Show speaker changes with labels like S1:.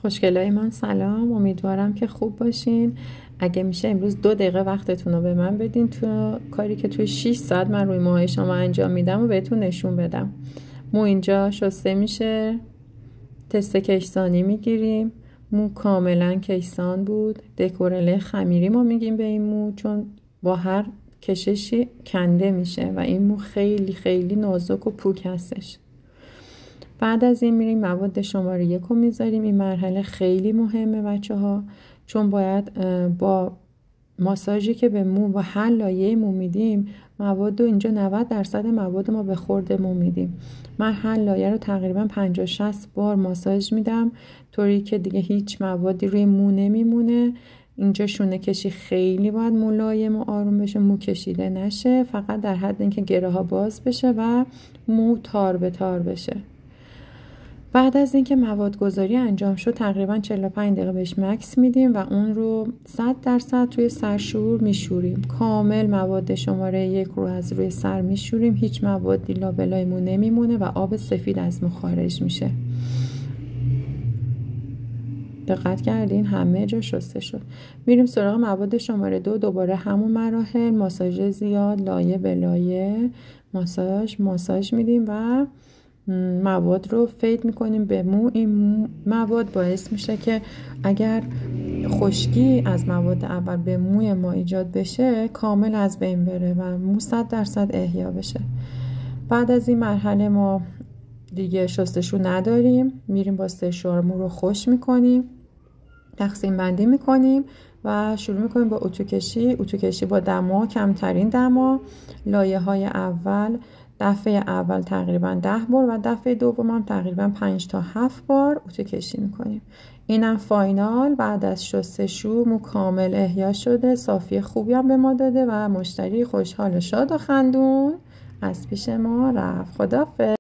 S1: خوشگلای من سلام، امیدوارم که خوب باشین. اگه میشه امروز 2 دقیقه وقتتون رو به من بدین تو کاری که توی 6 ساعت من روی موهای شما انجام میدم و بهتون نشون بدم. مو اینجا شسته میشه، تست کشسانی میگیریم. مو کاملا کشسان بود. دکورله خمیری ما میگیم به این مو، چون با هر کششی کنده میشه و این مو خیلی خیلی نازک و پوک هستش. بعد از این میریم مواد شماره 1 رو میذاریم. این مرحله خیلی مهمه بچه ها، چون باید با ماساژی که به مو و هر لایه مو میدیم مواد رو اینجا 90% مواد ما به خورد مو میدیم. من هر لایه رو تقریبا 50-60 بار ماساژ میدم، طوری که دیگه هیچ موادی روی مو نمیمونه. اینجا شونه کشی خیلی باید ملایم و آروم بشه، مو کشیده نشه، فقط در حد اینکه گره ها باز بشه و مو تار به تار بشه. بعد از اینکه مواد گذاری انجام شد تقریبا 45 دقیقه بهش مکس میدیم و اون رو 100% روی سرشور میشوریم. کامل مواد شماره 1 رو از روی سر میشوریم، هیچ موادی لابلای مو نمیمونه و آب سفید از مو خارج میشه. دقت کردین همه جا شسته شد. میریم سراغ مواد شماره 2. دوباره همون مراحل، ماساژ زیاد، لایه به لایه ماساژ میدیم و مواد رو فید میکنیم به مو. این مواد باعث میشه که اگر خشکی از مواد اول به موی ما ایجاد بشه کامل از بین بره و مو 100% احیا بشه. بعد از این مرحله ما دیگه شستشو نداریم، میریم با استشوار مو رو خوش میکنیم، تقسیم بندی میکنیم و شروع میکنیم با اتوکشی با دما، کمترین دما. لایه های اول، دفعه اول تقریبا 10 بار و دفعه دوم هم تقریبا 5 تا 7 بار اتوکشی میکنیم. اینم فاینال. بعد از شستشو مو کامل احیا شده، صافی خوبی هم به ما داده و مشتری خوشحال و شاد و خندون از پیش ما رفت. خداحافظ.